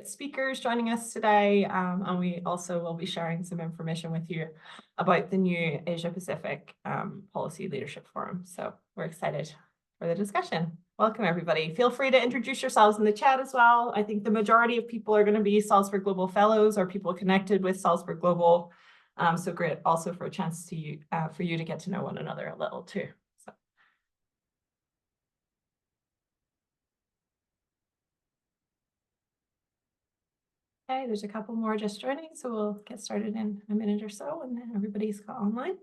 speakers joining us today, and we also will be sharing some information with you about the new Asia Pacific Policy Leadership Forum. So we're excited for the discussion. Welcome, everybody. Feel free to introduce yourselves in the chat as well. I think the majority of people are going to be Salzburg Global Fellows or people connected with Salzburg Global. So great also for a chance to for you to get to know one another a little too. Okay, there's a couple more just joining, so we'll get started in a minute or so, and then everybody's got online.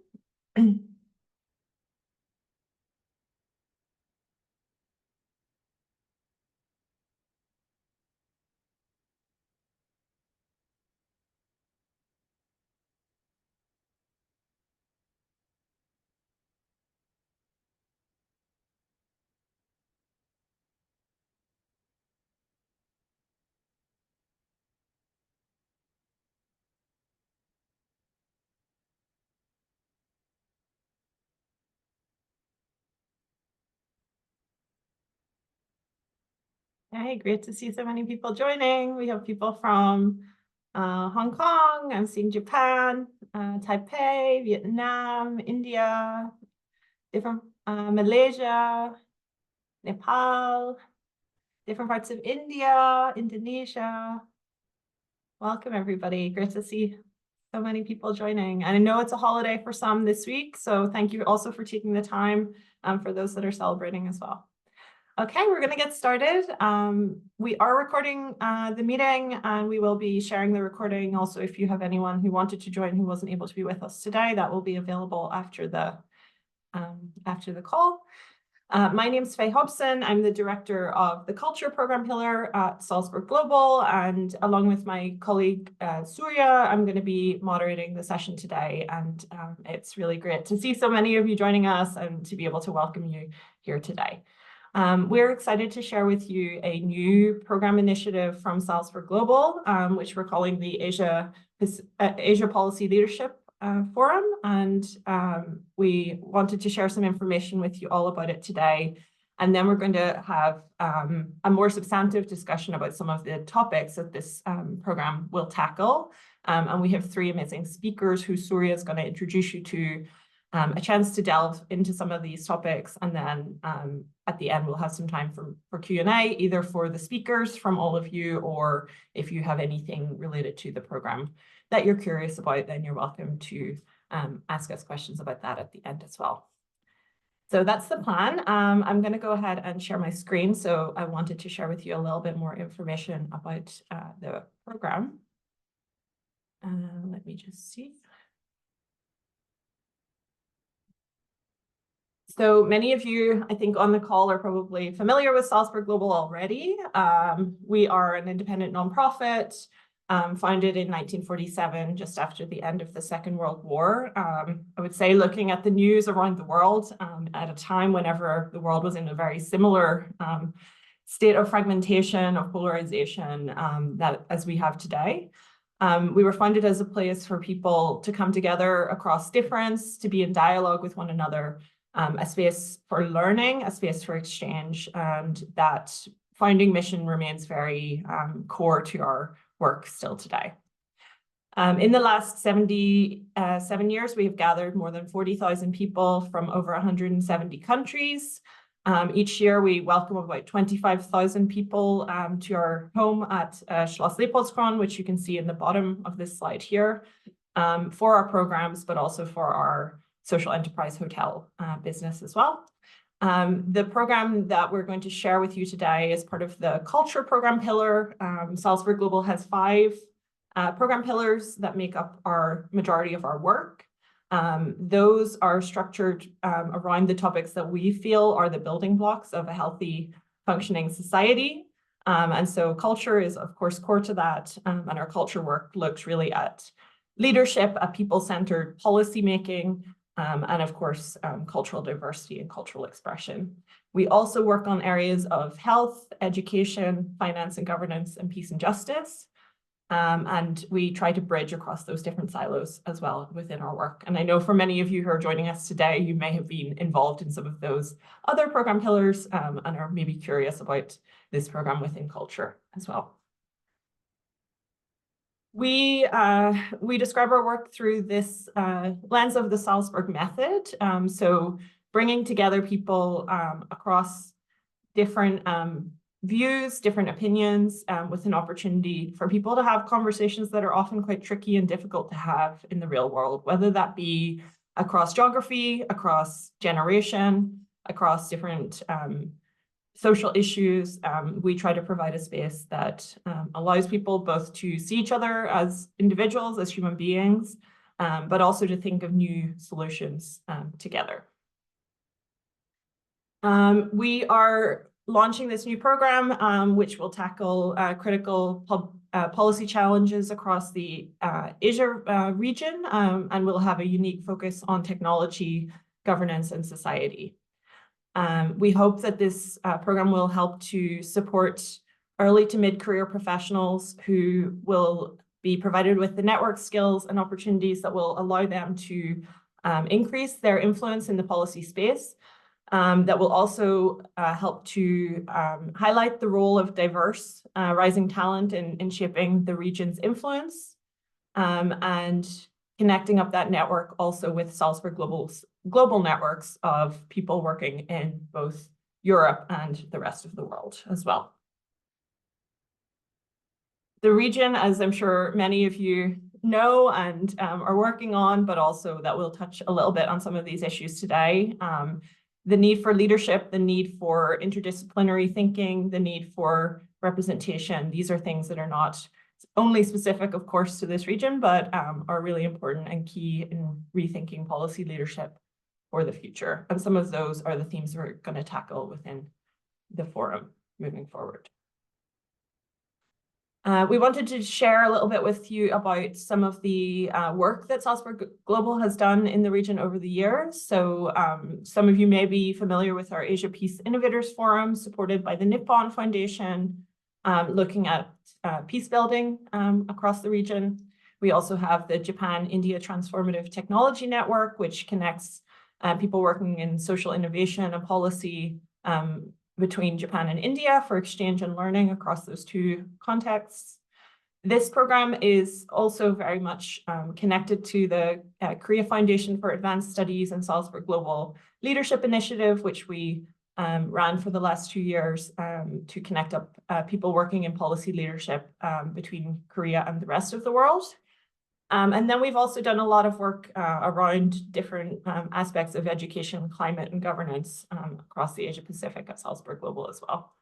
Hey, great to see so many people joining. We have people from Hong Kong, I'm seeing Japan, Taipei, Vietnam, India, different Malaysia, Nepal, different parts of India, Indonesia. Welcome, everybody. Great to see so many people joining. And I know it's a holiday for some this week, so thank you also for taking the time for those that are celebrating as well. Okay, we're going to get started. We are recording the meeting, and we will be sharing the recording. Also, if you have anyone who wanted to join who wasn't able to be with us today, that will be available after the call. My name is Faye Hobson. I'm the director of the Culture Program Pillar at Salzburg Global, and along with my colleague Surya, I'm going to be moderating the session today. And it's really great to see so many of you joining us and to be able to welcome you here today. We're excited to share with you a new program initiative from Salzburg Global, which we're calling the Asia Policy Leadership Forum. And we wanted to share some information with you all about it today. And then we're going to have a more substantive discussion about some of the topics that this program will tackle. And we have three amazing speakers who Surya is going to introduce you to. A chance to delve into some of these topics, and then at the end we'll have some time for Q&A, either for the speakers from all of you, or if you have anything related to the program that you're curious about, then you're welcome to ask us questions about that at the end as well. So that's the plan. I'm going to go ahead and share my screen. So I wanted to share with you a little bit more information about the program. Let me just see. So many of you, I think, on the call are probably familiar with Salzburg Global already. We are an independent nonprofit founded in 1947, just after the end of the Second World War. I would say looking at the news around the world at a time whenever the world was in a very similar state of fragmentation, of polarization that as we have today. We were founded as a place for people to come together across difference, to be in dialogue with one another, a space for learning, a space for exchange, and that founding mission remains very core to our work still today. In the last 77 years, we have gathered more than 40,000 people from over 170 countries. Each year, we welcome about 25,000 people to our home at Schloss Leopoldskron, which you can see in the bottom of this slide here, for our programs, but also for our social enterprise hotel business as well. The program that we're going to share with you today is part of the Culture Program Pillar. Salzburg Global has 5 program pillars that make up our majority of our work. Those are structured around the topics that we feel are the building blocks of a healthy, functioning society. And so culture is, of course, core to that. And our culture work looks really at leadership, at people-centered policy making, and of course, cultural diversity and cultural expression. We also work on areas of health, education, finance and governance, and peace and justice. And we try to bridge across those different silos as well within our work. And I know for many of you who are joining us today, you may have been involved in some of those other program pillars and are maybe curious about this program within culture as well. We describe our work through this lens of the Salzburg method. So bringing together people across different views, different opinions, with an opportunity for people to have conversations that are often quite tricky and difficult to have in the real world, whether that be across geography, across generation, across different social issues. We try to provide a space that allows people both to see each other as individuals, as human beings, but also to think of new solutions together. We are launching this new program, which will tackle critical policy challenges across the Asia region, and will have a unique focus on technology, governance, and society. We hope that this program will help to support early to mid-career professionals who will be provided with the network skills and opportunities that will allow them to increase their influence in the policy space. That will also help to highlight the role of diverse rising talent in shaping the region's influence, and connecting up that network also with Salzburg Global's global networks of people working in both Europe and the rest of the world as well. The region, as I'm sure many of you know and are working on, but also that we'll touch a little bit on some of these issues today. The need for leadership, the need for interdisciplinary thinking, the need for representation. These are things that are not only specific, of course, to this region, but are really important and key in rethinking policy leadership for the future. And some of those are the themes we're going to tackle within the forum moving forward. We wanted to share a little bit with you about some of the work that Salzburg Global has done in the region over the years. So some of you may be familiar with our Asia Peace Innovators Forum, supported by the Nippon Foundation, looking at peace building across the region. We also have the Japan-India Transformative Technology Network, which connects people working in social innovation and policy between Japan and India for exchange and learning across those two contexts. This program is also very much connected to the Korea Foundation for Advanced Studies and Salzburg Global Leadership Initiative, which we ran for the last 2 years to connect up people working in policy leadership between Korea and the rest of the world. And then we've also done a lot of work around different aspects of education, climate, and governance across the Asia Pacific at Salzburg Global as well.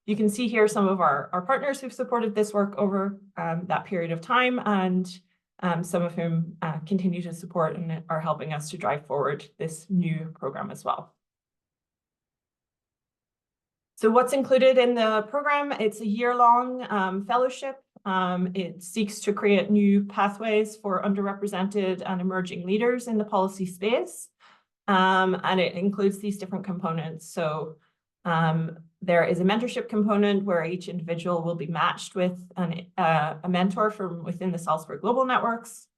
You can see here some of our partners who've supported this work over that period of time, and some of whom continue to support and are helping us to drive forward this new program as well. So what's included in the program? It's a year-long fellowship. It seeks to create new pathways for underrepresented and emerging leaders in the policy space. And it includes these different components. So there is a mentorship component where each individual will be matched with a mentor from within the Salzburg Global networks.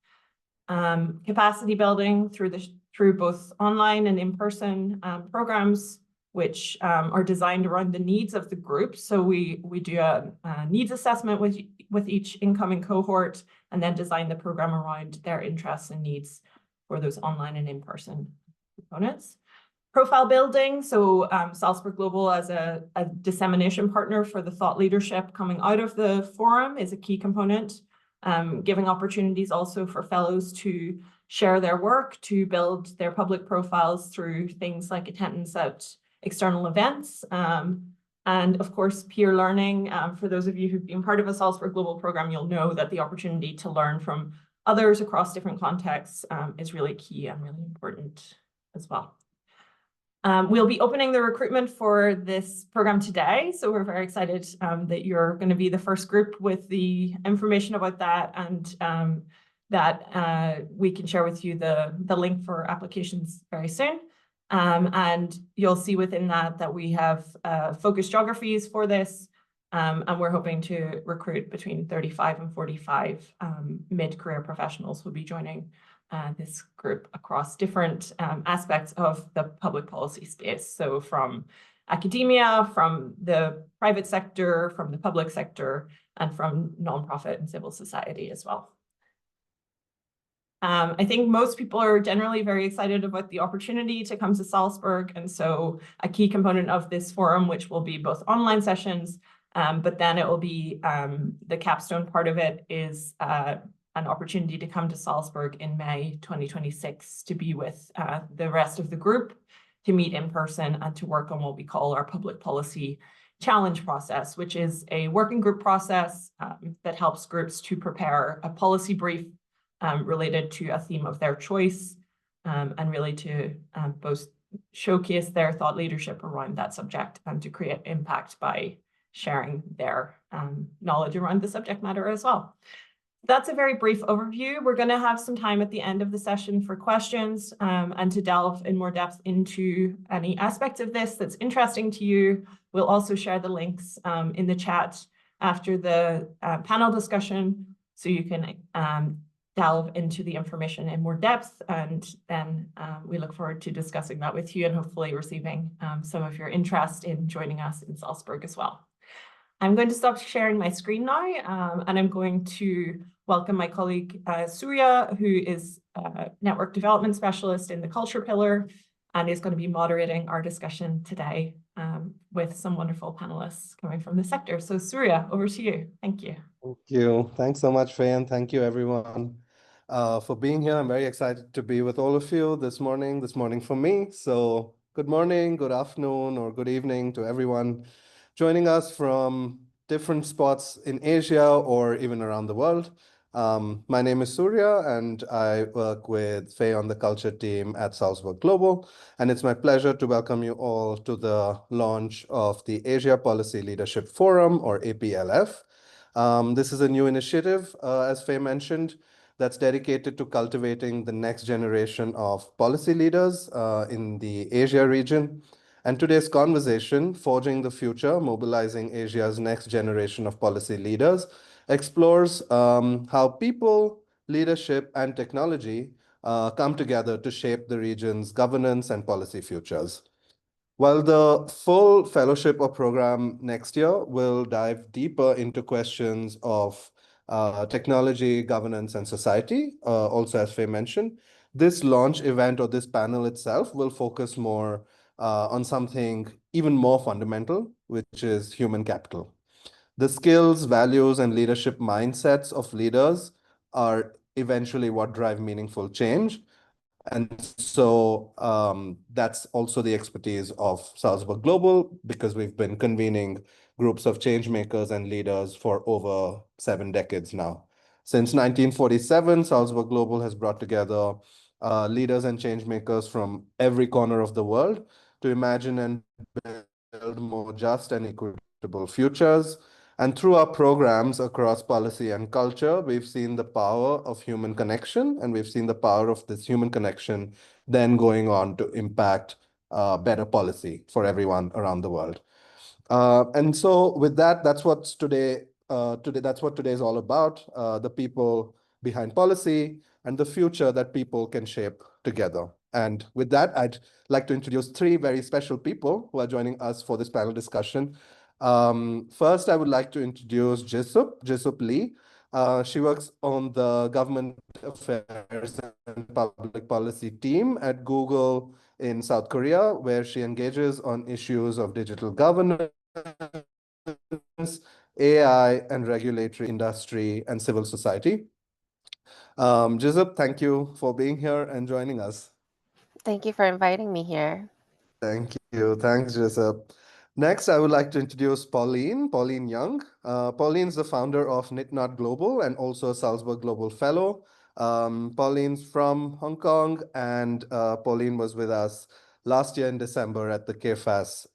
Capacity building through both online and in-person programs, which are designed around the needs of the group. So we do a needs assessment with each incoming cohort, and then design the program around their interests and needs for those online and in-person components. Profile building, so Salzburg Global as a dissemination partner for the thought leadership coming out of the forum is a key component, giving opportunities also for fellows to share their work, to build their public profiles through things like attendance at external events, and of course, peer learning. For those of you who've been part of a Salzburg Global program, you'll know that the opportunity to learn from others across different contexts is really key and really important as well. We'll be opening the recruitment for this program today, so we're very excited that you're going to be the first group with the information about that, and that we can share with you the link for applications very soon. And you'll see within that we have focused geographies for this, and we're hoping to recruit between 35 and 45 mid-career professionals who will be joining this group across different aspects of the public policy space. So from academia, from the private sector, from the public sector, and from nonprofit and civil society as well. I think most people are generally very excited about the opportunity to come to Salzburg. And so a key component of this forum, which will be both online sessions, but then it will be the capstone part of it is an opportunity to come to Salzburg in May 2026 to be with the rest of the group, to meet in person and to work on what we call our public policy challenge process, which is a working group process that helps groups to prepare a policy brief related to a theme of their choice, and really to both showcase their thought leadership around that subject and to create impact by sharing their knowledge around the subject matter as well. That's a very brief overview. We're going to have some time at the end of the session for questions and to delve in more depth into any aspects of this that's interesting to you. We'll also share the links in the chat after the panel discussion, so you can delve into the information in more depth, and then we look forward to discussing that with you and hopefully receiving some of your interest in joining us in Salzburg as well. I'm going to stop sharing my screen now, and I'm going to welcome my colleague Surya, who is a network development specialist in the culture pillar and is going to be moderating our discussion today with some wonderful panelists coming from the sector. So Surya, over to you. Thank you. Thank you. Thanks so much, Faye, and thank you everyone for being here. I'm very excited to be with all of you this morning for me. So good morning, good afternoon, or good evening to everyone joining us from different spots in Asia or even around the world. My name is Surya, and I work with Faye on the culture team at Salzburg Global. And it's my pleasure to welcome you all to the launch of the Asia Policy Leadership Forum, or APLF. This is a new initiative, as Faye mentioned, that's dedicated to cultivating the next generation of policy leaders in the Asia region. And today's conversation, Forging the Future, Mobilizing Asia's Next Generation of Policy Leaders, explores how people, leadership, and technology come together to shape the region's governance and policy futures. While the full fellowship or program next year will dive deeper into questions of technology, governance, and society, also as Faye mentioned, this launch event or this panel itself will focus more on something even more fundamental, which is human capital. The skills, values, and leadership mindsets of leaders are eventually what drive meaningful change. And so that's also the expertise of Salzburg Global, because we've been convening groups of change makers and leaders for over 7 decades now. Since 1947, Salzburg Global has brought together leaders and change makers from every corner of the world to imagine and build more just and equitable futures. And through our programs across policy and culture, we've seen the power of human connection, and we've seen the power of this human connection then going on to impact better policy for everyone around the world. And so with that, that's what today is all about, the people behind policy and the future that people can shape together. And with that, I'd like to introduce 3 very special people who are joining us for this panel discussion. First, I would like to introduce Jisup Lee. She works on the Government Affairs and Public Policy team at Google in South Korea, where she engages on issues of digital governance, AI, and regulatory industry and civil society. Jisup, thank you for being here and joining us. Thank you for inviting me here. Thank you. Thanks, Jisup. Next, I would like to introduce Pauline Young. Pauline's the founder of Knit Global and also a Salzburg Global Fellow. Pauline's from Hong Kong, and Pauline was with us last year in December at the KFAS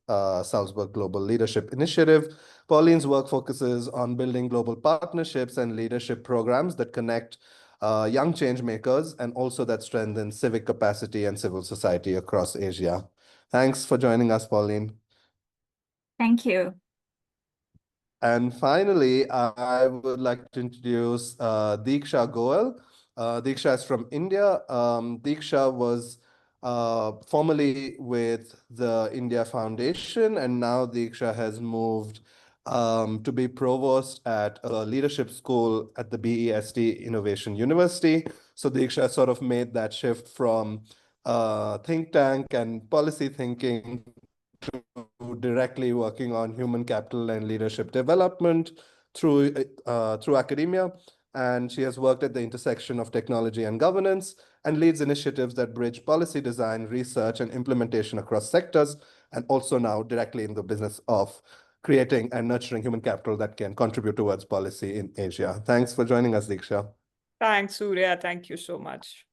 Salzburg Global Leadership Initiative. Pauline's work focuses on building global partnerships and leadership programs that connect young change makers and also that strengthen civic capacity and civil society across Asia. Thanks for joining us, Pauline. Thank you. And finally, I would like to introduce Diksha Goel. Diksha is from India. Diksha was formerly with the India Foundation, and now Diksha has moved to be provost at a leadership school at the BEST Innovation University. So Diksha sort of made that shift from think tank and policy thinking to directly working on human capital and leadership development through academia. And she has worked at the intersection of technology and governance and leads initiatives that bridge policy design, research, and implementation across sectors, and also now directly in the business of creating and nurturing human capital that can contribute towards policy in Asia. Thanks for joining us, Diksha. Thanks, Surya. Thank you so much.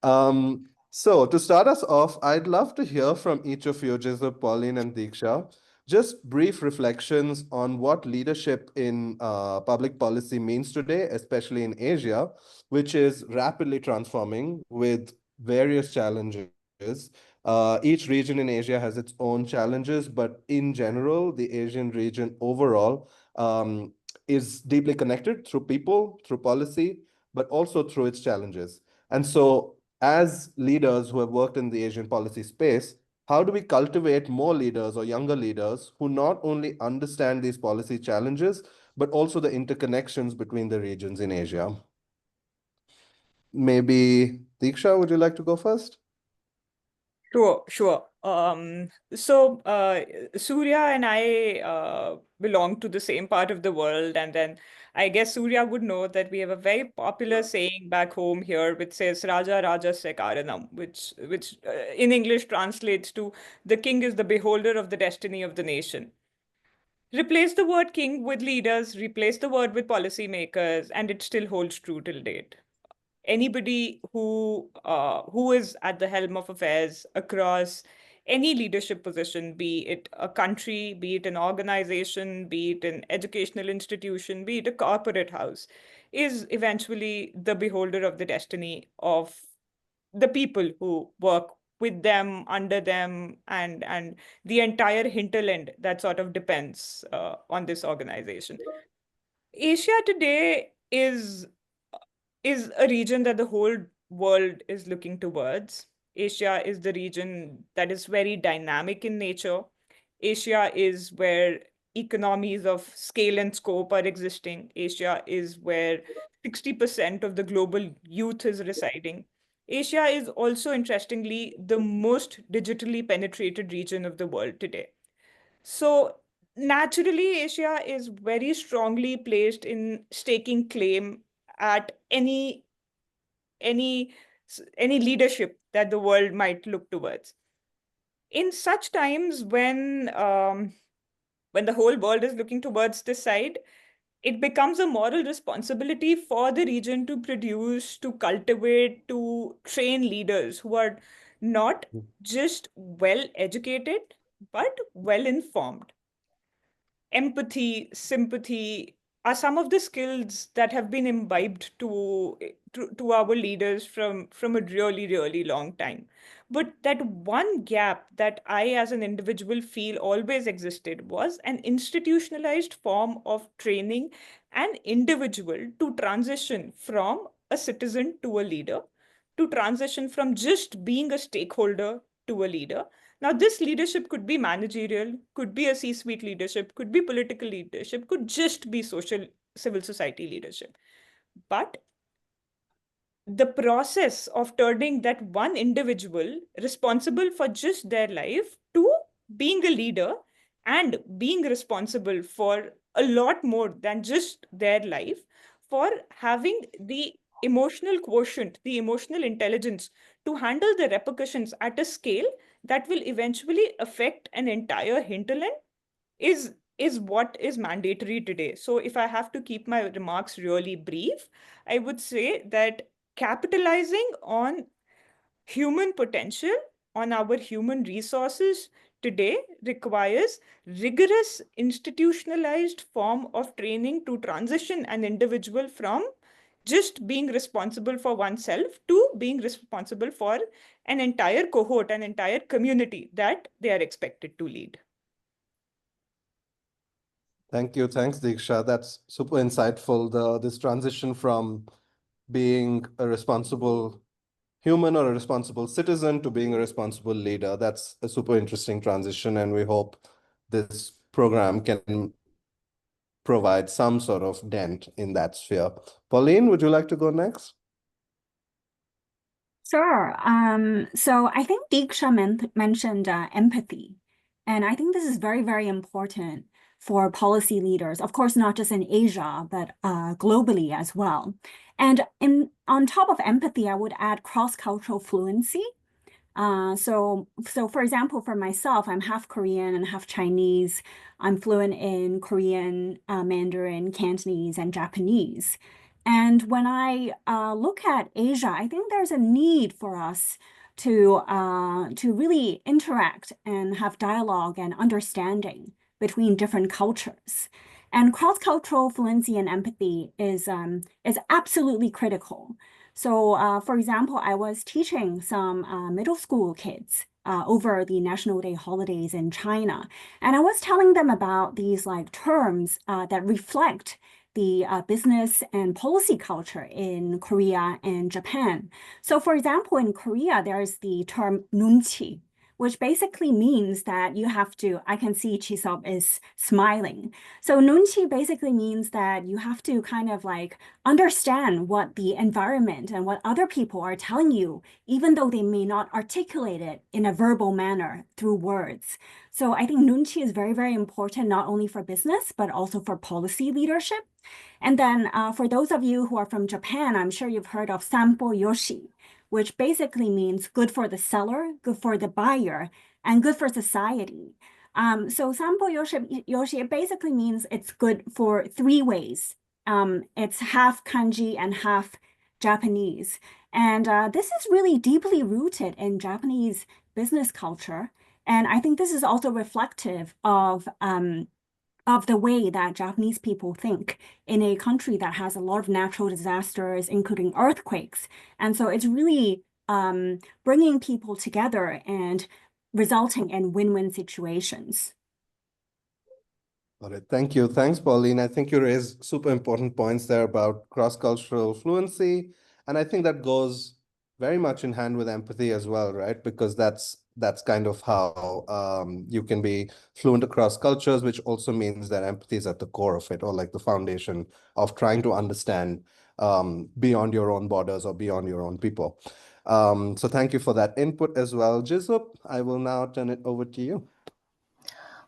So to start us off, I'd love to hear from each of you, Jisoo, Pauline, and Diksha, just brief reflections on what leadership in public policy means today, especially in Asia, which is rapidly transforming with various challenges. Each region in Asia has its own challenges, but in general, the Asian region overall is deeply connected through people, through policy, but also through its challenges. And so as leaders who have worked in the Asian policy space, how do we cultivate more leaders or younger leaders who not only understand these policy challenges, but also the interconnections between the regions in Asia? Maybe Diksha, would you like to go first? Sure. Surya and I belong to the same part of the world, and then I guess Surya would know that we have a very popular saying back home here, which says "Raja Raja se Karanam," which in English translates to "the king is the beholder of the destiny of the nation." Replace the word king with leaders, replace the word with policymakers, and it still holds true till date. Anybody who is at the helm of affairs across any leadership position, be it a country, be it an organization, be it an educational institution, be it a corporate house, is eventually the beholder of the destiny of the people who work with them, under them, and the entire hinterland that sort of depends on this organization. Asia today is a region that the whole world is looking towards. Asia is the region that is very dynamic in nature. Asia is where economies of scale and scope are existing. Asia is where 60% of the global youth is residing. Asia is also, interestingly, the most digitally penetrated region of the world today. So, naturally, Asia is very strongly placed in staking claim at any any leadership that the world might look towards. In such times when the whole world is looking towards this side, it becomes a moral responsibility for the region to produce, to cultivate, to train leaders who are not just well educated, but well informed. Empathy, sympathy are some of the skills that have been imbibed to our leaders from a really, really long time. But that one gap that I, as an individual, feel always existed was an institutionalized form of training an individual to transition from a citizen to a leader, to transition from just being a stakeholder to a leader. Now, this leadership could be managerial, could be a C-suite leadership, could be political leadership, could just be social civil society leadership. But the process of turning that one individual responsible for just their life to being a leader and being responsible for a lot more than just their life, for having the emotional quotient, the emotional intelligence to handle the repercussions at a scale that will eventually affect an entire hinterland is what is mandatory today. So if I have to keep my remarks really brief, I would say that capitalizing on human potential, on our human resources today requires rigorous institutionalized form of training to transition an individual from just being responsible for oneself to being responsible for an entire cohort, an entire community that they are expected to lead. Thank you. Thanks, Diksha. That's super insightful. This transition from being a responsible human or a responsible citizen to being a responsible leader. That's a super interesting transition, and we hope this program can provide some sort of dent in that sphere. Pauline, would you like to go next? Sure. So I think Diksha mentioned empathy. And I think this is very, very important for policy leaders, of course, not just in Asia, but globally as well. And on top of empathy, I would add cross-cultural fluency. So for example, for myself, I'm half Korean and half Chinese. I'm fluent in Korean, Mandarin, Cantonese, and Japanese. And when I look at Asia, I think there's a need for us to really interact and have dialogue and understanding between different cultures. And cross-cultural fluency and empathy is absolutely critical. So, for example, I was teaching some middle school kids over the National Day holidays in China, and I was telling them about these like terms that reflect the business and policy culture in Korea and Japan. So, for example, in Korea, there's the term nunchi, which basically means that you have to, I can see Chisop is smiling. So nunchi basically means that you have to kind of like understand what the environment and what other people are telling you, even though they may not articulate it in a verbal manner through words. So I think nunchi is very, very important, not only for business, but also for policy leadership. And then for those of you who are from Japan, I'm sure you've heard of sampo yoshi, which basically means good for the seller, good for the buyer, and good for society. So sampo yoshi, it basically means it's good for three ways. It's half kanji and half Japanese. And this is really deeply rooted in Japanese business culture. And I think this is also reflective of the way that Japanese people think in a country that has a lot of natural disasters, including earthquakes. And so it's really bringing people together and resulting in win-win situations. Got it. Thank you. Thanks, Pauline. I think you raised super important points there about cross-cultural fluency. And I think that goes very much in hand with empathy as well, right? Because that's kind of how you can be fluent across cultures, which also means that empathy is at the core of it, or like the foundation of trying to understand beyond your own borders or beyond your own people. So thank you for that input as well. Jizup, I will now turn it over to you.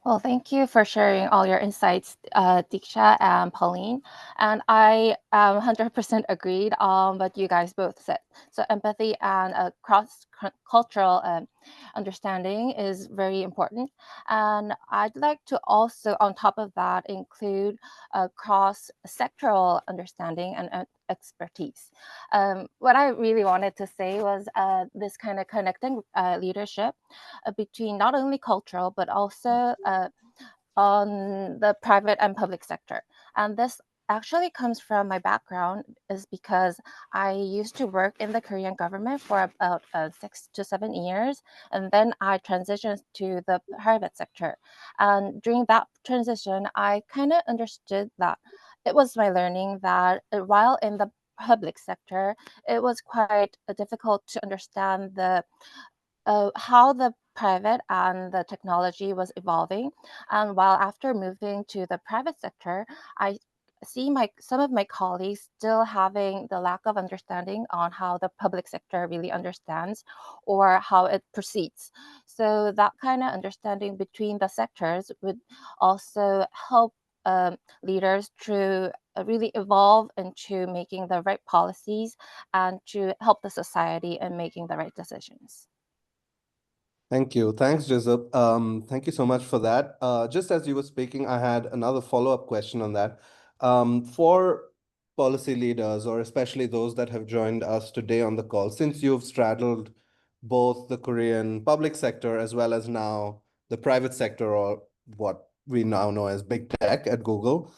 Well, thank you for sharing all your insights, Diksha and Pauline. And I 100% agreed on what you guys both said. So empathy and cross-cultural understanding is very important. And I'd like to also, on top of that, include cross-sectoral understanding and expertise. What I really wanted to say was this kind of connecting leadership between not only cultural, but also on the private and public sector. And this actually comes from my background is because I used to work in the Korean government for about 6 to 7 years. And then I transitioned to the private sector. And during that transition, I kind of understood that it was my learning that while in the public sector, it was quite difficult to understand how the private and the technology was evolving. And while after moving to the private sector, I see some of my colleagues still having the lack of understanding on how the public sector really understands or how it proceeds. So that kind of understanding between the sectors would also help leaders to really evolve into making the right policies and to help the society in making the right decisions. Thank you. Thanks, Jizup. Thank you so much for that. Just as you were speaking, I had another follow-up question on that. For policy leaders, or especially those that have joined us today on the call, since you've straddled both the Korean public sector as well as now the private sector, or what we now know as big tech at Google,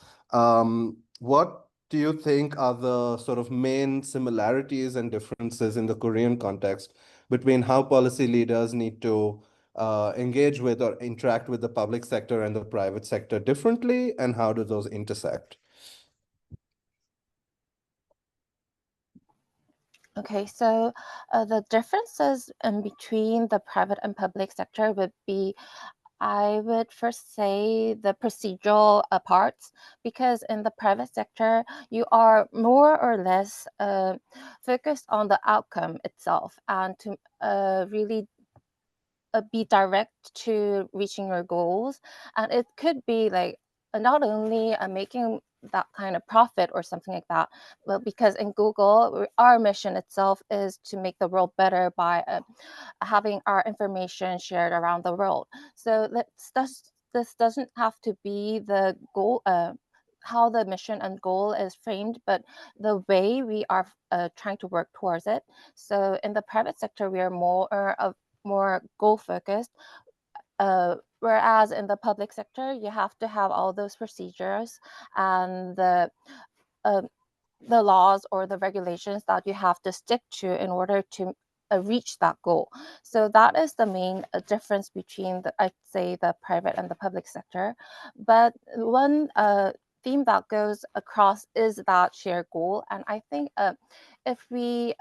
what do you think are the sort of main similarities and differences in the Korean context between how policy leaders need to engage with or interact with the public sector and the private sector differently, and how do those intersect? Okay, so the differences in between the private and public sector would be I would first say the procedural parts, because in the private sector, you are more or less focused on the outcome itself and to really be direct to reaching your goals. And it could be like not only making that kind of profit or something like that, but because in Google, our mission itself is to make the world better by having our information shared around the world. So this doesn't have to be the goal, how the mission and goal is framed, but the way we are trying to work towards it. So in the private sector, we are more goal focused, whereas in the public sector, you have to have all those procedures and the laws or the regulations that you have to stick to in order to reach that goal. So that is the main difference between I'd say the private and the public sector. But one theme that goes across is that shared goal. And I think if we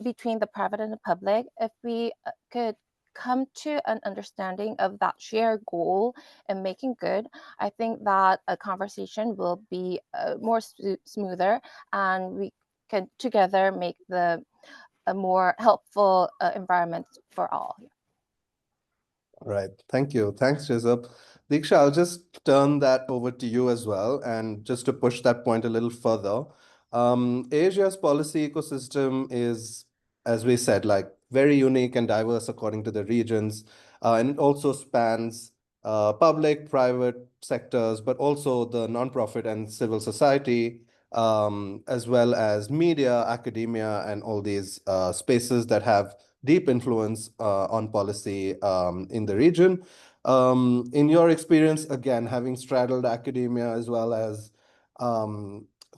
between the private and the public, if we could come to an understanding of that shared goal and making good, I think that a conversation will be more smoother, and we can together make a more helpful environment for all. Right. Thank you. Thanks, Jizab. Diksha, I'll just turn that over to you as well. And just to push that point a little further, Asia's policy ecosystem is, as we said, like very unique and diverse according to the regions. And it also spans public, private sectors, but also the nonprofit and civil society, as well as media, academia, and all these spaces that have deep influence on policy in the region. In your experience, again, having straddled academia as well as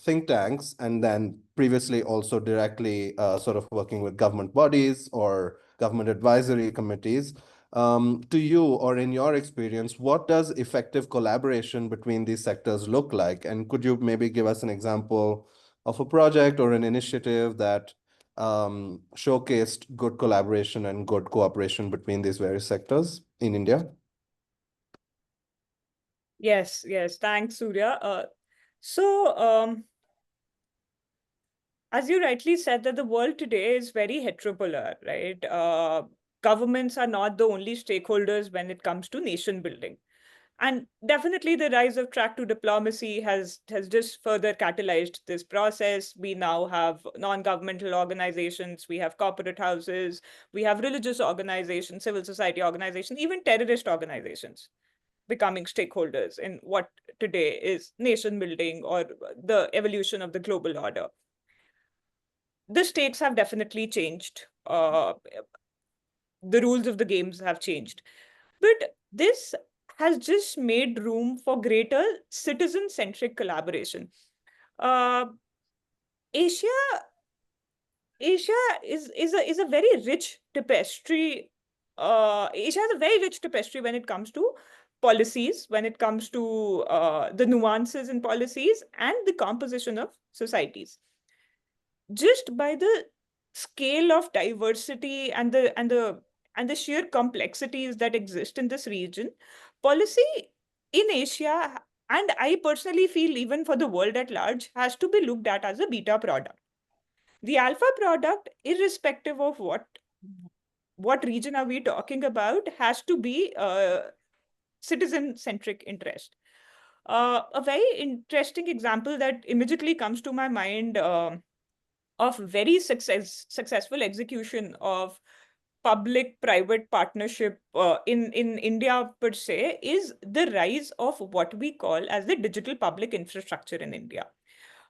think tanks, and then previously also directly sort of working with government bodies or government advisory committees, to you or in your experience, what does effective collaboration between these sectors look like? And could you maybe give us an example of a project or an initiative that showcased good collaboration and good cooperation between these various sectors in India? Yes, thanks, Surya. So, as you rightly said, that the world today is very heteropolar, right? Governments are not the only stakeholders when it comes to nation building. And definitely the rise of track to diplomacy has just further catalyzed this process. We now have non-governmental organizations, we have corporate houses, we have religious organizations, civil society organizations, even terrorist organizations becoming stakeholders in what today is nation building or the evolution of the global order. The stakes have definitely changed. The rules of the games have changed. But this has just made room for greater citizen-centric collaboration. Uh, Asia is a very rich tapestry. Asia has a very rich tapestry when it comes to policies, when it comes to the nuances in policies and the composition of societies. Just by the scale of diversity and the sheer complexities that exist in this region, policy in Asia, and I personally feel even for the world at large, has to be looked at as a beta product. The alpha product, irrespective of what region are we talking about, has to be citizen-centric interest. A very interesting example that immediately comes to my mind of very successful execution of public-private partnership in India per se is the rise of what we call as the digital public infrastructure in India.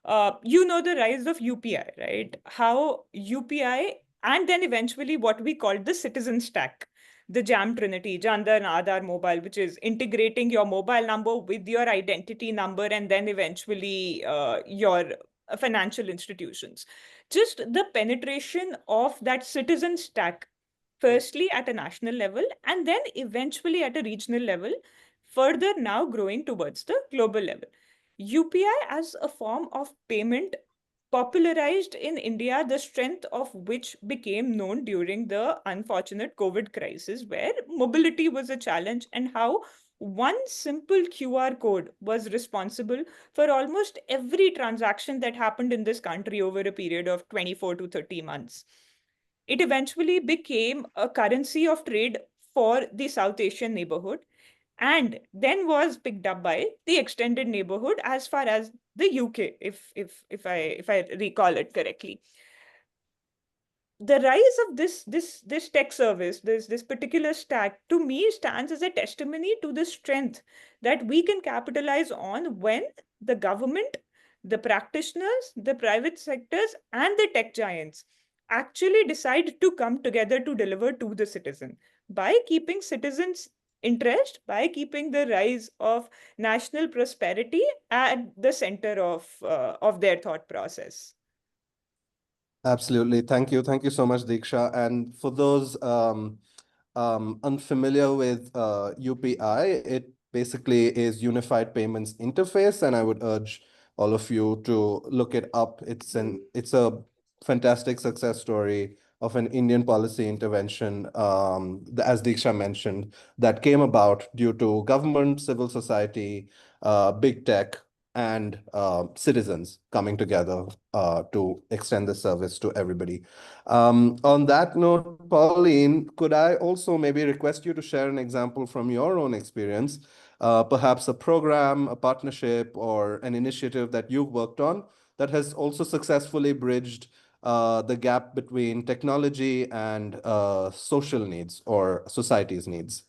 The rise of UPI, right? How UPI and then eventually what we call the citizen stack, the JAM Trinity, Jandar and Aadhaar Mobile, which is integrating your mobile number with your identity number and then eventually your financial institutions. Just the penetration of that citizen stack, firstly at a national level and then eventually at a regional level, further now growing towards the global level. UPI as a form of payment popularized in India the strength of which became known during the unfortunate COVID crisis, where mobility was a challenge and how one simple QR code was responsible for almost every transaction that happened in this country over a period of 24 to 30 months. It eventually became a currency of trade for the South Asian neighborhood, and then was picked up by the extended neighborhood as far as the UK, if I recall it correctly. The rise of this tech service, this particular stack, to me stands as a testimony to the strength that we can capitalize on when the government, the practitioners, the private sectors, and the tech giants actually decide to come together to deliver to the citizen by keeping citizens' interest, by keeping the rise of national prosperity at the center of their thought process. Absolutely. Thank you. Thank you so much, Diksha. And for those unfamiliar with UPI, it basically is Unified Payments Interface, and I would urge all of you to look it up. It's a fantastic success story of an Indian policy intervention, as Diksha mentioned, that came about due to government, civil society, big tech, and citizens coming together to extend the service to everybody. On that note, Pauline, could I also maybe request you to share an example from your own experience, perhaps a program, a partnership, or an initiative that you've worked on that has also successfully bridged the gap between technology and social needs or society's needs?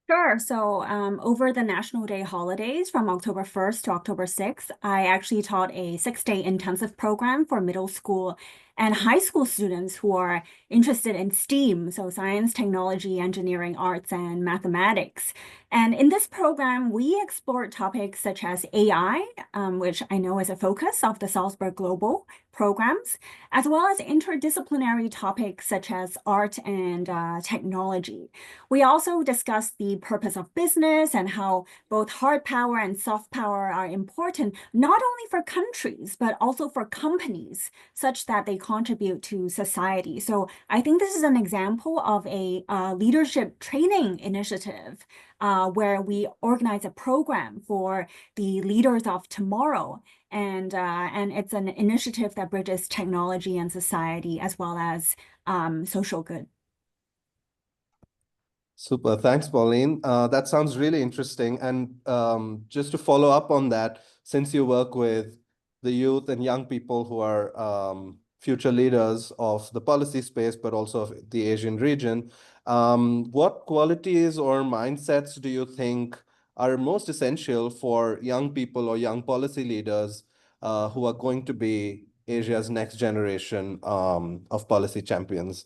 Sure. So over the National Day holidays from October 1st to October 6th, I actually taught a 6-day intensive program for middle school and high school students who are interested in STEAM, so science, technology, engineering, arts, and mathematics. And in this program, we explored topics such as AI, which I know is a focus of the Salzburg Global programs, as well as interdisciplinary topics such as art and technology. We also discussed the purpose of business and how both hard power and soft power are important, not only for countries, but also for companies, such that they contribute to society. So I think this is an example of a leadership training initiative where we organize a program for the leaders of tomorrow. And it's an initiative that bridges technology and society as well as social good. Super. Thanks, Pauline. That sounds really interesting. And just to follow up on that, since you work with the youth and young people who are future leaders of the policy space, but also of the Asian region, what qualities or mindsets do you think are most essential for young people or young policy leaders who are going to be Asia's next generation of policy champions?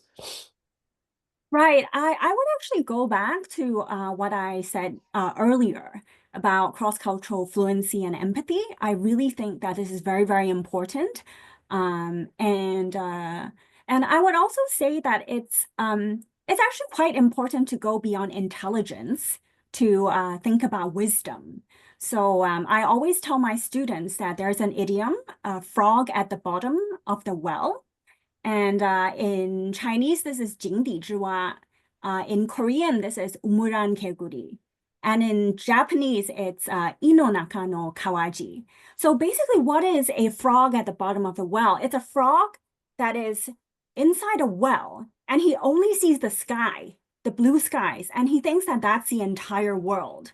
Right. I would actually go back to what I said earlier about cross-cultural fluency and empathy. I really think that this is very, very important. And I would also say that it's actually quite important to go beyond intelligence to think about wisdom. So I always tell my students that there's an idiom, frog at the bottom of the well. And in Chinese, this is 井底之蛙. In Korean, this is umuran 개구리. And in Japanese, it's inonaka no kawaji. So basically, what is a frog at the bottom of the well? It's a frog that is inside a well, and he only sees the sky, the blue skies, and he thinks that that's the entire world.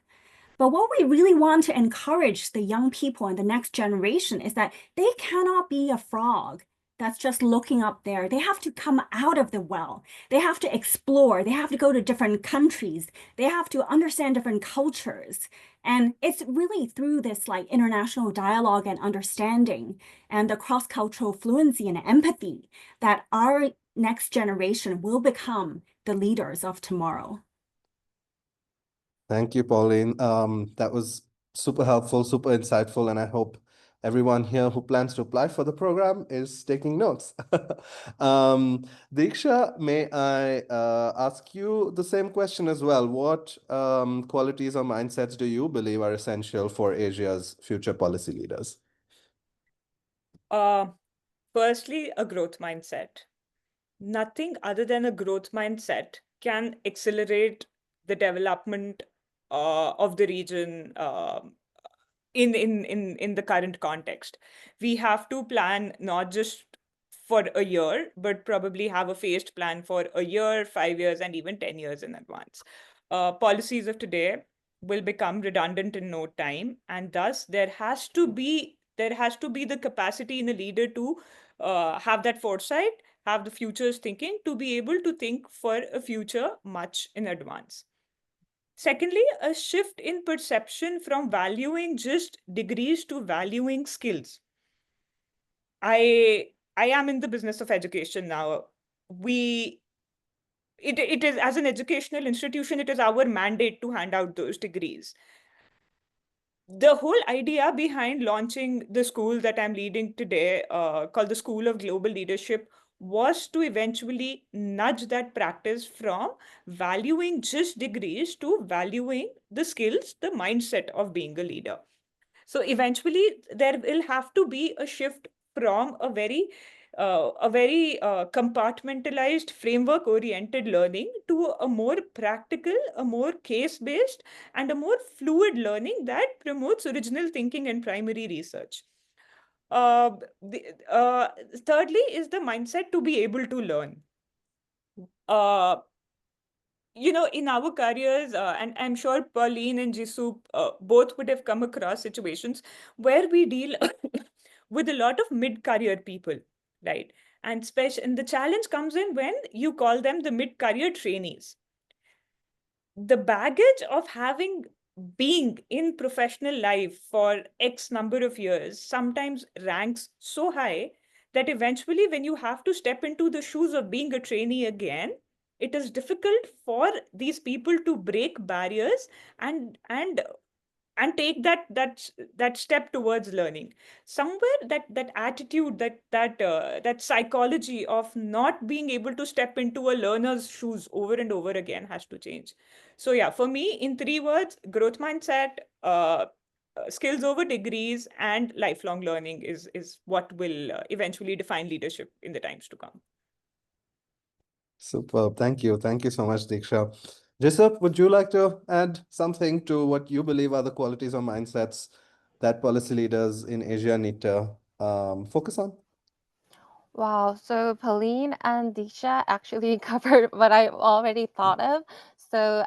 But what we really want to encourage the young people and the next generation is that they cannot be a frog that's just looking up there. They have to come out of the well. They have to explore. They have to go to different countries. They have to understand different cultures. And it's really through this like international dialogue and understanding and the cross-cultural fluency and empathy that our next generation will become the leaders of tomorrow. Thank you, Pauline. That was super helpful, super insightful, and I hope everyone here who plans to apply for the program is taking notes. Diksha, may I ask you the same question as well? What qualities or mindsets do you believe are essential for Asia's future policy leaders? Firstly, a growth mindset. Nothing other than a growth mindset can accelerate the development of the region in the current context. We have to plan not just for a year, but probably have a phased plan for a year, 5 years, and even 10 years in advance. Policies of today will become redundant in no time, and thus there has to be the capacity in a leader to have that foresight, have the futures thinking, to be able to think for a future much in advance. Secondly, a shift in perception from valuing just degrees to valuing skills. I am in the business of education now. It is, as an educational institution, it is our mandate to hand out those degrees. The whole idea behind launching the school that I'm leading today, called the School of Global Leadership, was to eventually nudge that practice from valuing just degrees to valuing the skills, the mindset of being a leader. So eventually, there will have to be a shift from a very compartmentalized, framework-oriented learning to a more practical, a more case-based, and a more fluid learning that promotes original thinking and primary research. Uh, Thirdly is the mindset to be able to learn. In our careers, and I'm sure Pauline and Jisoo both would have come across situations where we deal with a lot of mid-career people, right? And the challenge comes in when you call them the mid-career trainees. The baggage of having being in professional life for X number of years sometimes ranks so high that eventually, when you have to step into the shoes of being a trainee again, it is difficult for these people to break barriers and take that step towards learning. Somewhere that attitude, that psychology of not being able to step into a learner's shoes over and over again has to change. So yeah, for me, in 3 words: growth mindset, skills over degrees, and lifelong learning is what will eventually define leadership in the times to come. Superb. Thank you. Thank you so much, Diksha. Jisoo, would you like to add something to what you believe are the qualities or mindsets that policy leaders in Asia need to focus on? Wow, so Pauline and Disha actually covered what I already thought of. So,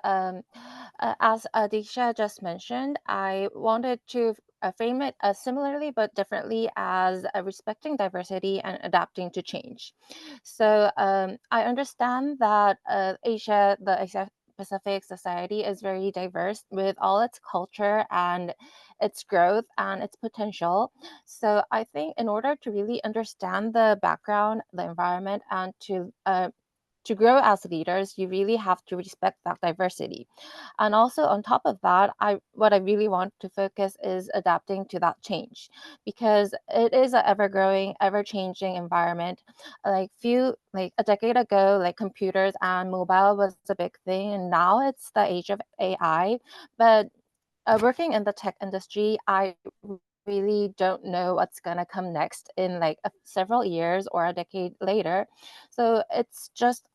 as Disha just mentioned, I wanted to frame it similarly but differently as respecting diversity and adapting to change. So, I understand that Asia, the Pacific society, is very diverse with all its culture and its growth and its potential. So I think in order to really understand the background, the environment, and to grow as leaders, you really have to respect that diversity. And also on top of that, what I really want to focus is adapting to that change, because it is an ever-growing, ever-changing environment. Like a decade ago, like computers and mobile was a big thing, and now it's the age of AI. But working in the tech industry, I really don't know what's gonna come next in like several years or a decade later. So it's just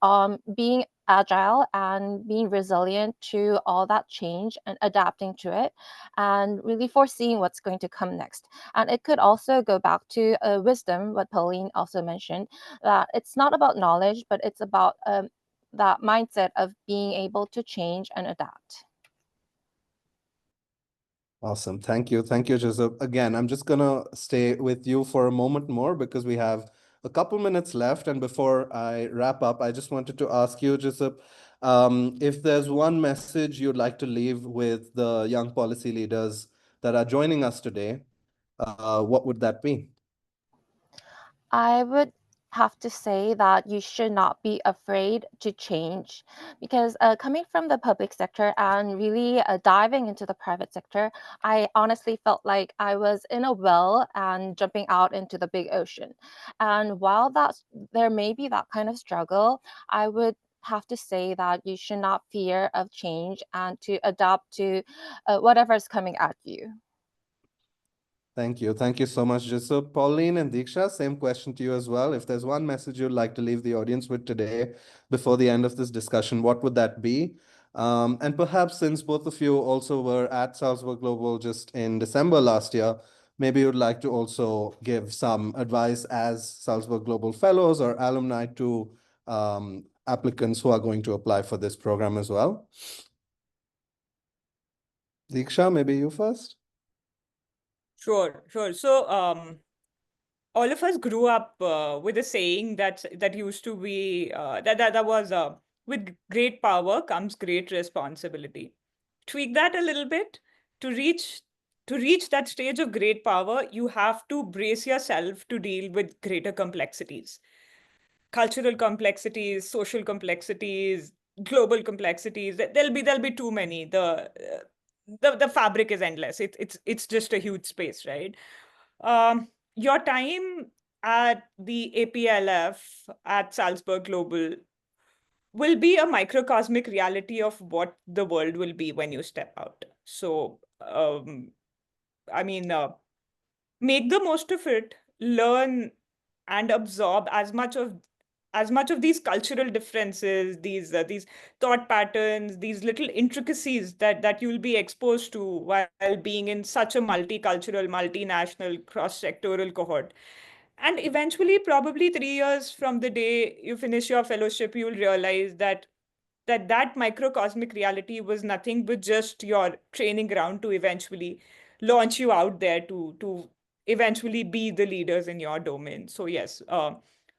being agile and being resilient to all that change and adapting to it, and really foreseeing what's going to come next. And it could also go back to wisdom, what Pauline also mentioned, that it's not about knowledge, but it's about that mindset of being able to change and adapt. Awesome. Thank you. Thank you, Joseph. Again, I'm just going to stay with you for a moment more because we have a couple minutes left. And before I wrap up, I just wanted to ask you, Joseph, if there's one message you'd like to leave with the young policy leaders that are joining us today, what would that be? I would have to say that you should not be afraid to change, because coming from the public sector and really diving into the private sector, I honestly felt like I was in a well and jumping out into the big ocean. And while there may be that kind of struggle, I would have to say that you should not fear of change and to adapt to whatever is coming at you. Thank you. Thank you so much, Jisoo. Pauline and Diksha, same question to you as well. If there's one message you'd like to leave the audience with today before the end of this discussion, what would that be? And perhaps since both of you also were at Salzburg Global just in December last year, maybe you'd like to also give some advice as Salzburg Global Fellows or alumni to applicants who are going to apply for this program as well. Diksha, maybe you first. Sure. So, all of us grew up with a saying that used to be that was with great power comes great responsibility. Tweak that a little bit. To reach that stage of great power, you have to brace yourself to deal with greater complexities, cultural complexities, social complexities, global complexities. There'll be too many. The fabric is endless. It's just a huge space, right? Your time at the APLF at Salzburg Global will be a microcosmic reality of what the world will be when you step out. So, I mean, make the most of it, learn and absorb as much of these cultural differences, these thought patterns, these little intricacies that you'll be exposed to while being in such a multicultural, multinational, cross-sectoral cohort. And eventually, probably 3 years from the day you finish your fellowship, you'll realize that microcosmic reality was nothing but just your training ground to eventually launch you out there to eventually be the leaders in your domain. So yes,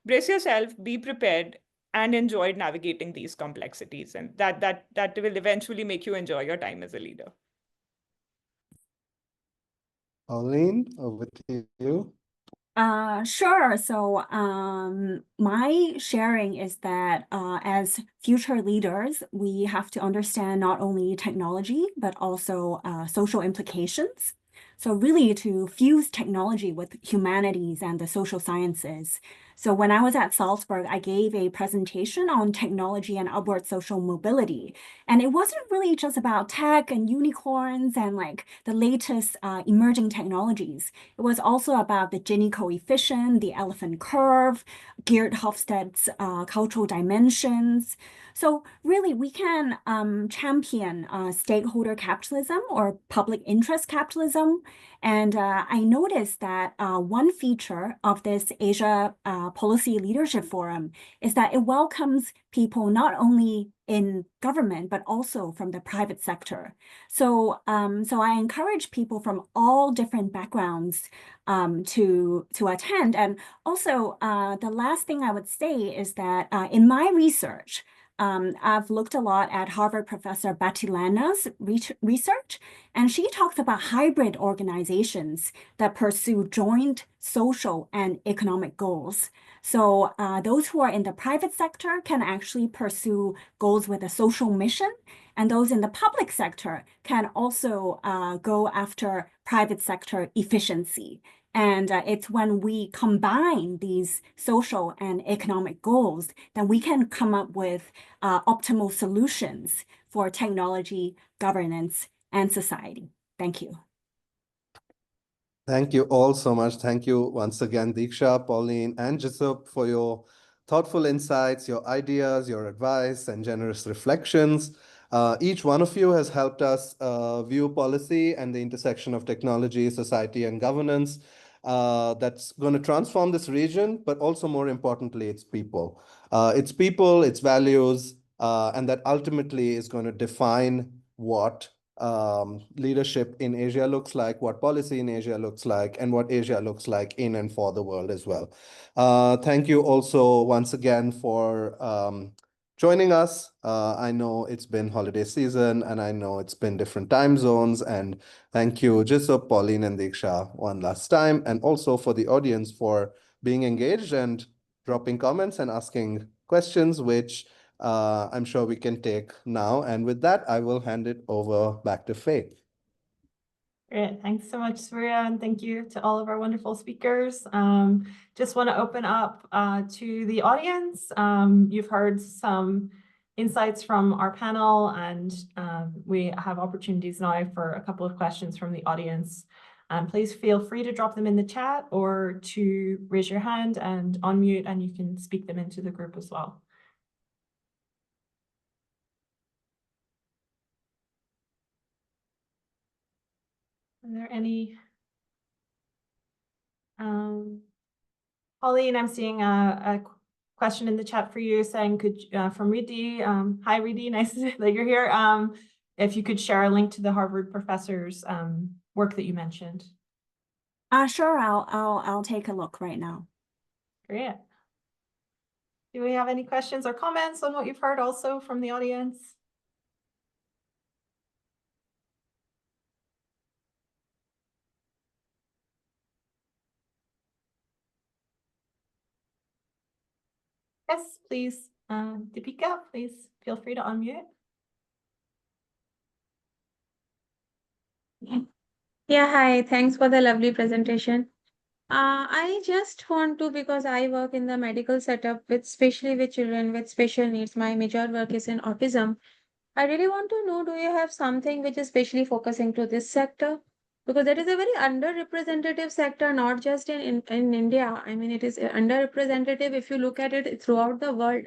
brace yourself, be prepared, and enjoy navigating these complexities, and that will eventually make you enjoy your time as a leader. Pauline, over to you. Sure. So, my sharing is that as future leaders, we have to understand not only technology, but also social implications. So really to fuse technology with humanities and the social sciences. So when I was at Salzburg, I gave a presentation on technology and upward social mobility. And it wasn't really just about tech and unicorns and like the latest emerging technologies. It was also about the Gini coefficient, the elephant curve, Geert Hofstad's cultural dimensions. So really, we can champion stakeholder capitalism or public interest capitalism. And I noticed that one feature of this Asia Policy Leadership Forum is that it welcomes people not only in government, but also from the private sector. So, so I encourage people from all different backgrounds to attend. And also, the last thing I would say is that in my research, I've looked a lot at Harvard professor Betty Lana's research, and she talks about hybrid organizations that pursue joint social and economic goals. So those who are in the private sector can actually pursue goals with a social mission, and those in the public sector can also go after private sector efficiency. And it's when we combine these social and economic goals that we can come up with optimal solutions for technology, governance, and society. Thank you. Thank you all so much. Thank you once again, Diksha, Pauline, and Jisoo for your thoughtful insights, your ideas, your advice, and generous reflections. Each one of you has helped us view policy and the intersection of technology, society, and governance that's going to transform this region, but also more importantly, its people. Its values, and that ultimately is going to define what leadership in Asia looks like, what policy in Asia looks like, and what Asia looks like in and for the world as well. Thank you also once again for joining us. I know it's been holiday season and I know it's been different time zones, and thank you Jisoo, Pauline, and Diksha one last time, and also for the audience for being engaged and dropping comments and asking questions, which I'm sure we can take now. And with that, I will hand it over back to Faye. Great. Thanks so much, Surya, and thank you to all of our wonderful speakers. Just want to open up to the audience. You've heard some insights from our panel, and we have opportunities now for a couple of questions from the audience. please feel free to drop them in the chat or to raise your hand and unmute, and you can speak them into the group as well. Are there any? Pauline, I'm seeing a question in the chat for you saying, from Reedy, hi Reedy, nice that you're here. If you could share a link to the Harvard professor's work that you mentioned. Sure, I'll take a look right now. Great. Do we have any questions or comments on what you've heard also from the audience? Yes, please. Deepika, please feel free to unmute. Yeah, hi. Thanks for the lovely presentation. I just want to, because I work in the medical setup especially with children with special needs. My major work is in autism. I really want to know, do you have something which is specially focusing to this sector? Because that is a very underrepresented sector, not just in India. I mean, it is underrepresented if you look at it throughout the world.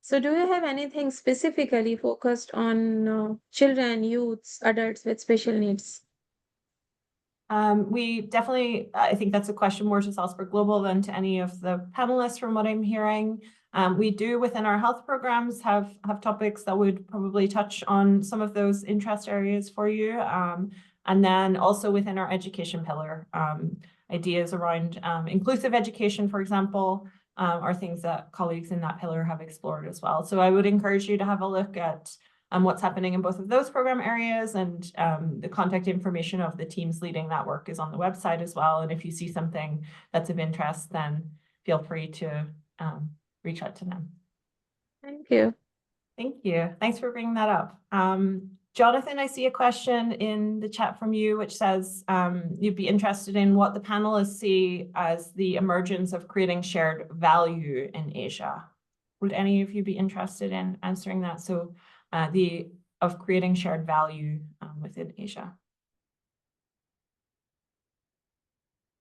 So do you have anything specifically focused on children, youths, adults with special needs? We definitely, I think that's a question more to Salzburg Global than to any of the panelists from what I'm hearing. We do within our health programs have topics that would probably touch on some of those interest areas for you. And then also within our education pillar, ideas around inclusive education, for example, are things that colleagues in that pillar have explored as well. So I would encourage you to have a look at what's happening in both of those program areas, and the contact information of the teams leading that work is on the website as well. And if you see something that's of interest, then feel free to reach out to them. Thank you. Thank you. Thanks for bringing that up. Jonathan, I see a question in the chat from you, which says you'd be interested in what the panelists see as the emergence of creating shared value in Asia. Would any of you be interested in answering that? So of creating shared value within Asia.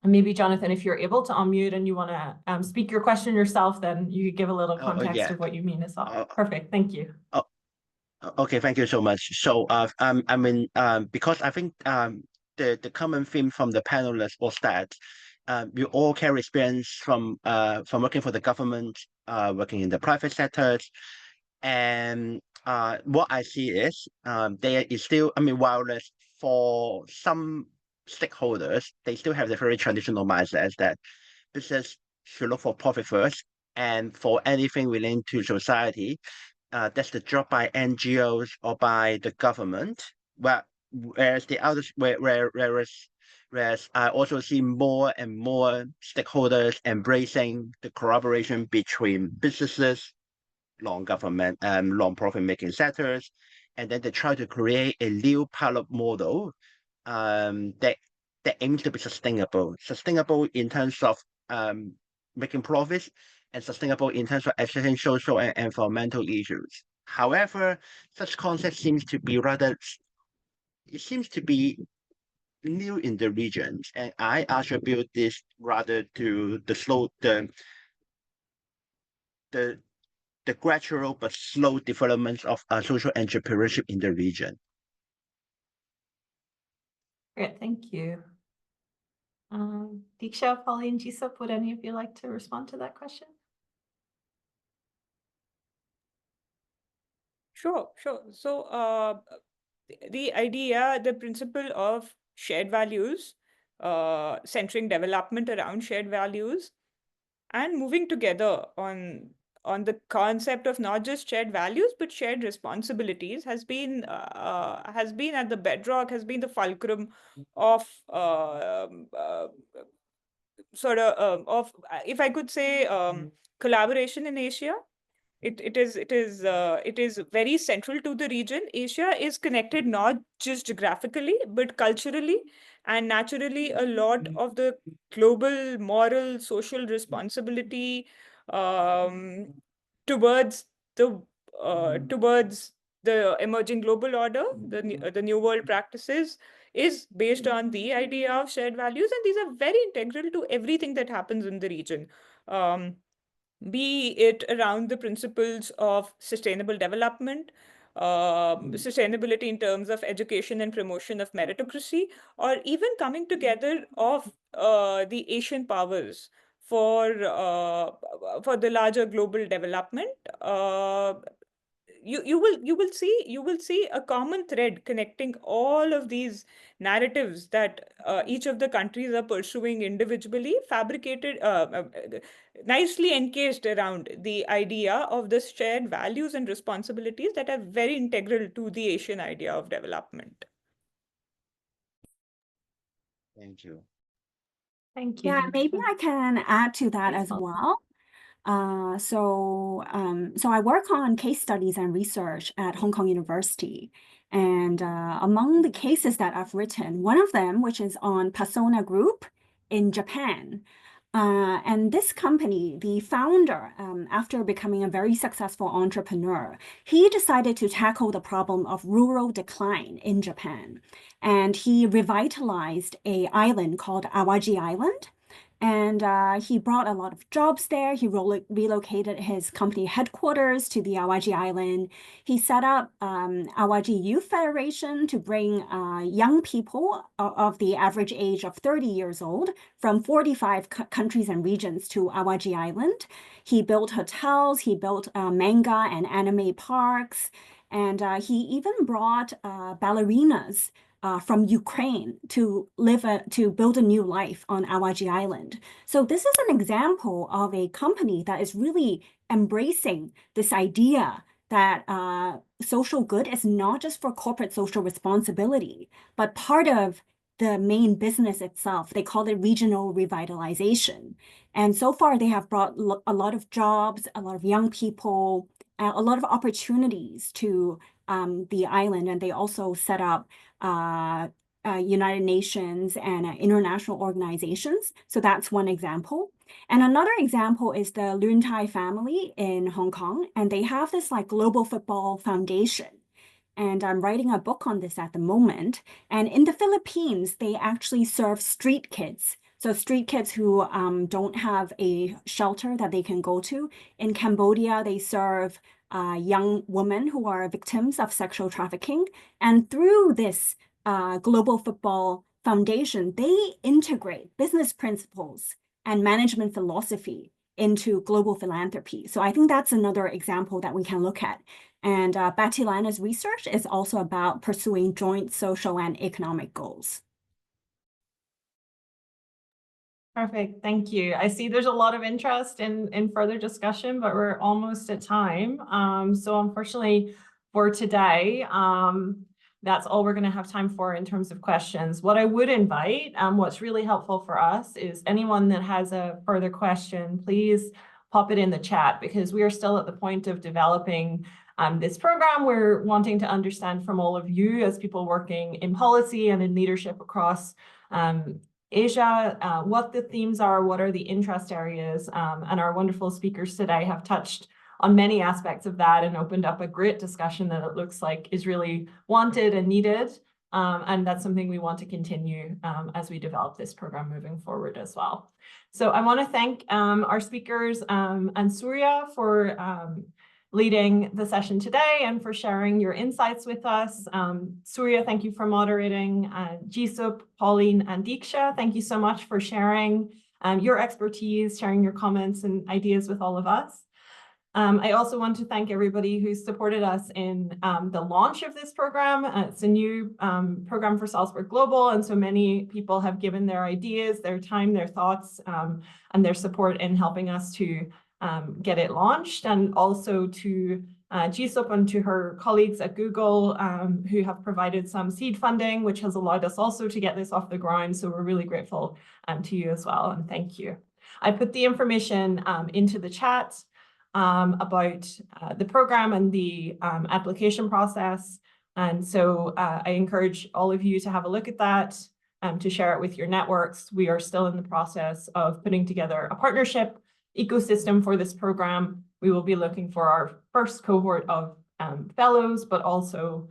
And maybe Jonathan, if you're able to unmute and you want to speak your question yourself, then you could give a little context yeah. of what you mean as well. Perfect, thank you. Okay, thank you so much. So, I mean, because I think the common theme from the panelists was that we all carry experience from working for the government, working in the private sectors, and what I see is there is still, I mean, while for some stakeholders, they still have the very traditional mindset that business should look for profit first, and for anything relating to society, that's the job by NGOs or by the government. Whereas the others, whereas I also see more and more stakeholders embracing the collaboration between businesses, non-government and non-profit making sectors, and then they try to create a new pilot model that aims to be sustainable in terms of making profits, and sustainable in terms of addressing social and environmental issues. However, such concept seems to be new in the region, and I attribute this rather to the gradual but slow development of social entrepreneurship in the region. Great, thank you. Diksha, Pauline, Jisop, would any of you like to respond to that question? Sure. So the idea, the principle of shared values, centering development around shared values, and moving together on the concept of not just shared values but shared responsibilities has been at the bedrock, has been the fulcrum of if I could say, collaboration in Asia. It is very central to the region. Asia is connected not just geographically but culturally, and naturally a lot of the global moral social responsibility towards the emerging global order, the new world practices, is based on the idea of shared values, and these are very integral to everything that happens in the region. Be it around the principles of sustainable development, sustainability in terms of education and promotion of meritocracy, or even coming together of the Asian powers for the larger global development. You will see a common thread connecting all of these narratives that each of the countries are pursuing individually, fabricated, nicely encased around the idea of the shared values and responsibilities that are very integral to the Asian idea of development. Thank you. Thank you. Yeah, maybe I can add to that Please, as Paul. well. So I work on case studies and research at Hong Kong University. And among the cases that I've written, one of them, which is on Persona Group in Japan. And this company, the founder, after becoming a very successful entrepreneur, he decided to tackle the problem of rural decline in Japan. And he revitalized an island called Awaji Island. And he brought a lot of jobs there. He relocated his company headquarters to the Awaji Island. He set up Awaji Youth Federation to bring young people of the average age of 30 years old from 45 countries and regions to Awaji Island. He built hotels, he built manga and anime parks, and he even brought ballerinas from Ukraine to build a new life on Awaji Island. So this is an example of a company that is really embracing this idea that social good is not just for corporate social responsibility, but part of the main business itself. They call it regional revitalization. And so far, they have brought a lot of jobs, a lot of young people, a lot of opportunities to the island. And they also set up United Nations and international organizations. So that's one example. And another example is the Lun Tai family in Hong Kong. And they have this like global football foundation. And I'm writing a book on this at the moment. And in the Philippines, they actually serve street kids. So street kids who don't have a shelter that they can go to. In Cambodia, they serve young women who are victims of sexual trafficking. And through this Global Football Foundation, they integrate business principles and management philosophy into global philanthropy. So I think that's another example that we can look at. And Batilana's research is also about pursuing joint social and economic goals. Perfect, thank you. I see there's a lot of interest in further discussion, but we're almost at time. So unfortunately for today, that's all we're going to have time for in terms of questions. What I would invite, what's really helpful for us is anyone that has a further question, please pop it in the chat, because we are still at the point of developing this program. We're wanting to understand from all of you as people working in policy and in leadership across Asia, what the themes are, what are the interest areas, and our wonderful speakers today have touched on many aspects of that and opened up a great discussion that it looks like is really wanted and needed. And that's something we want to continue as we develop this program moving forward as well. So I want to thank our speakers and Surya for leading the session today and for sharing your insights with us. Surya, thank you for moderating. Jisup, Pauline, and Diksha, thank you so much for sharing your expertise, sharing your comments and ideas with all of us. I also want to thank everybody who supported us in the launch of this program. It's a new program for Salzburg Global, and so many people have given their ideas, their time, their thoughts, and their support in helping us to get it launched, and also to Jisup and to her colleagues at Google who have provided some seed funding, which has allowed us also to get this off the ground. So we're really grateful to you as well, and thank you. I put the information into the chat about the program and the application process. And so I encourage all of you to have a look at that, to share it with your networks. We are still in the process of putting together a partnership ecosystem for this program. We will be looking for our first cohort of fellows, but also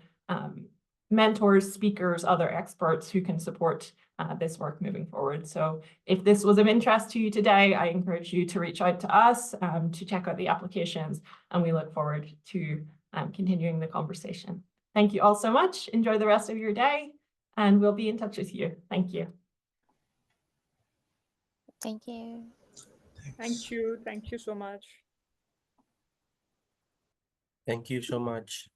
mentors, speakers, other experts who can support this work moving forward. So if this was of interest to you today, I encourage you to reach out to us to check out the applications, and we look forward to continuing the conversation. Thank you all so much. Enjoy the rest of your day, and we'll be in touch with you. Thank you. Thank you. Thank you. Thank you so much. Thank you so much.